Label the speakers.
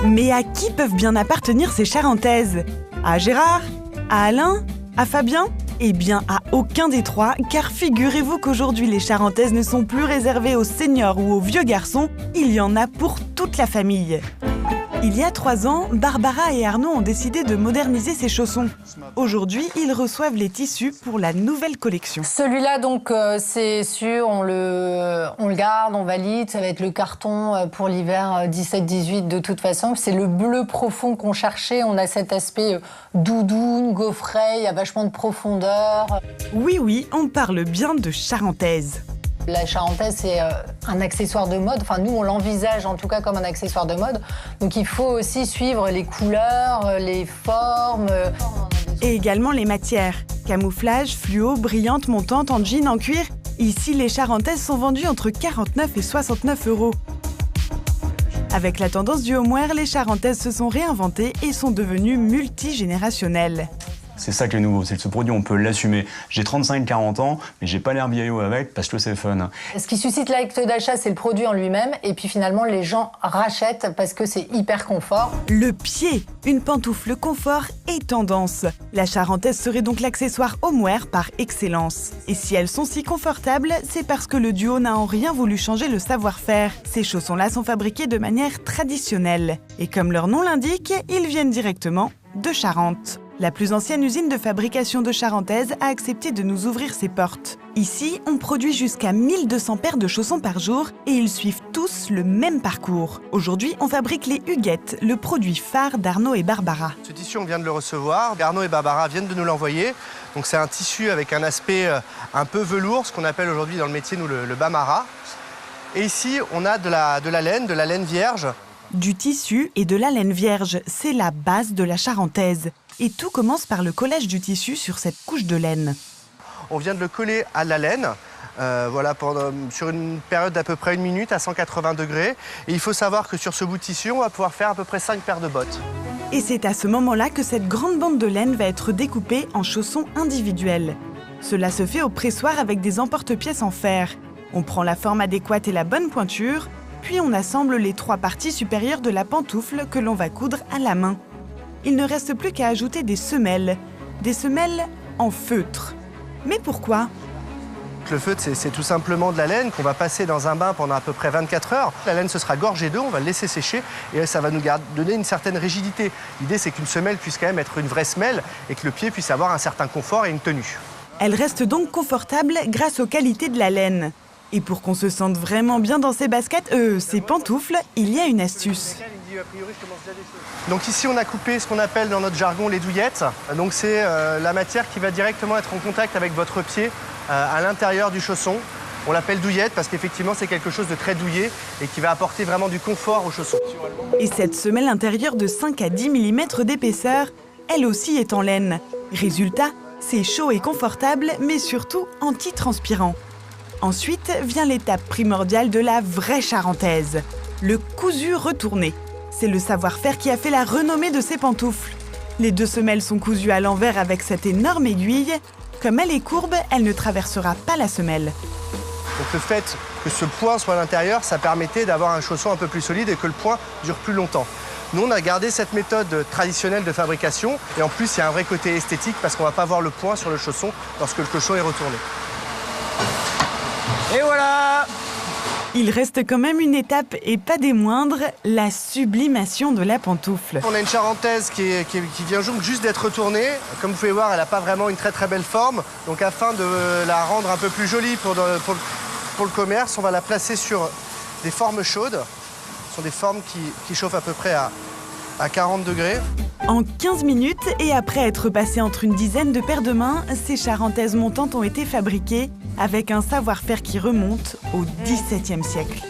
Speaker 1: Mais à qui peuvent bien appartenir ces charentaises? À Gérard? À Alain? À Fabien? Eh bien, à aucun des trois, car figurez-vous qu'aujourd'hui, les charentaises ne sont plus réservées aux seniors ou aux vieux garçons, il y en a pour toute la famille. Il y a 3 ans, Barbara et Arnaud ont décidé de moderniser ces chaussons. Aujourd'hui, ils reçoivent les tissus pour la nouvelle collection.
Speaker 2: Celui-là, donc, c'est sûr, on le garde, on valide. Ça va être le carton pour l'hiver 17-18 de toute façon. C'est le bleu profond qu'on cherchait. On a cet aspect doudoune, gaufret, il y a vachement de profondeur.
Speaker 1: Oui, on parle bien de charentaise.
Speaker 2: La charentaise, c'est un accessoire de mode. Enfin, nous, on l'envisage en tout cas comme un accessoire de mode. Donc, il faut aussi suivre les couleurs, les formes.
Speaker 1: Et également les matières. Camouflage, fluo, brillante, montante, en jean, en cuir. Ici, les charentaises sont vendues entre 49 et 69 €. Avec la tendance du homeware, les charentaises se sont réinventées et sont devenues multigénérationnelles.
Speaker 3: C'est ça qui est nouveau, c'est que ce produit, on peut l'assumer. J'ai 35-40 ans, mais j'ai pas l'air vieillot avec parce que c'est fun.
Speaker 2: Ce qui suscite l'acte d'achat, c'est le produit en lui-même. Et puis finalement, les gens rachètent parce que c'est hyper confort.
Speaker 1: Le pied, une pantoufle confort et tendance. La charentaise serait donc l'accessoire homeware par excellence. Et si elles sont si confortables, c'est parce que le duo n'a en rien voulu changer le savoir-faire. Ces chaussons-là sont fabriqués de manière traditionnelle. Et comme leur nom l'indique, ils viennent directement de Charente. La plus ancienne usine de fabrication de charentaises a accepté de nous ouvrir ses portes. Ici, on produit jusqu'à 1200 paires de chaussons par jour et ils suivent tous le même parcours. Aujourd'hui, on fabrique les huguettes, le produit phare d'Arnaud et Barbara.
Speaker 4: Ce tissu, on vient de le recevoir. Arnaud et Barbara viennent de nous l'envoyer. Donc c'est un tissu avec un aspect un peu velours, ce qu'on appelle aujourd'hui dans le métier, nous, le bamara. Et ici, on a de la laine vierge.
Speaker 1: Du tissu et de la laine vierge, c'est la base de la charentaise. Et tout commence par le collage du tissu sur cette couche de laine.
Speaker 4: On vient de le coller à la laine, sur une période d'à peu près 1 minute à 180 degrés. Et il faut savoir que sur ce bout de tissu, on va pouvoir faire à peu près 5 paires de bottes.
Speaker 1: Et c'est à ce moment-là que cette grande bande de laine va être découpée en chaussons individuels. Cela se fait au pressoir avec des emporte-pièces en fer. On prend la forme adéquate et la bonne pointure, puis on assemble les 3 parties supérieures de la pantoufle que l'on va coudre à la main. Il ne reste plus qu'à ajouter des semelles en feutre. Mais pourquoi ?
Speaker 4: Le feutre, c'est tout simplement de la laine qu'on va passer dans un bain pendant à peu près 24 heures. La laine, ce sera gorgée d'eau, on va le laisser sécher et ça va nous donner une certaine rigidité. L'idée, c'est qu'une semelle puisse quand même être une vraie semelle et que le pied puisse avoir un certain confort et une tenue.
Speaker 1: Elle reste donc confortable grâce aux qualités de la laine. Et pour qu'on se sente vraiment bien dans ses ses pantoufles, il y a une astuce.
Speaker 4: Donc ici, on a coupé ce qu'on appelle dans notre jargon les douillettes. Donc c'est la matière qui va directement être en contact avec votre pied à l'intérieur du chausson. On l'appelle douillette parce qu'effectivement, c'est quelque chose de très douillet et qui va apporter vraiment du confort au chausson.
Speaker 1: Et cette semelle intérieure de 5 à 10 mm d'épaisseur, elle aussi est en laine. Résultat, c'est chaud et confortable, mais surtout anti-transpirant. Ensuite vient l'étape primordiale de la vraie charentaise, le cousu retourné. C'est le savoir-faire qui a fait la renommée de ces pantoufles. Les 2 semelles sont cousues à l'envers avec cette énorme aiguille. Comme elle est courbe, elle ne traversera pas la semelle.
Speaker 4: Donc le fait que ce point soit à l'intérieur, ça permettait d'avoir un chausson un peu plus solide et que le point dure plus longtemps. Nous, on a gardé cette méthode traditionnelle de fabrication et en plus, il y a un vrai côté esthétique parce qu'on ne va pas voir le point sur le chausson lorsque le chausson est retourné. Et voilà!
Speaker 1: Il reste quand même une étape, et pas des moindres, la sublimation de la pantoufle.
Speaker 4: On a une charentaise qui vient juste d'être retournée. Comme vous pouvez voir, elle n'a pas vraiment une très très belle forme. Donc afin de la rendre un peu plus jolie pour le commerce, on va la placer sur des formes chaudes. Ce sont des formes qui chauffent à peu près à 40 degrés.
Speaker 1: En 15 minutes, et après être passées entre une dizaine de paires de mains, ces charentaises montantes ont été fabriquées avec un savoir-faire qui remonte au XVIIe siècle.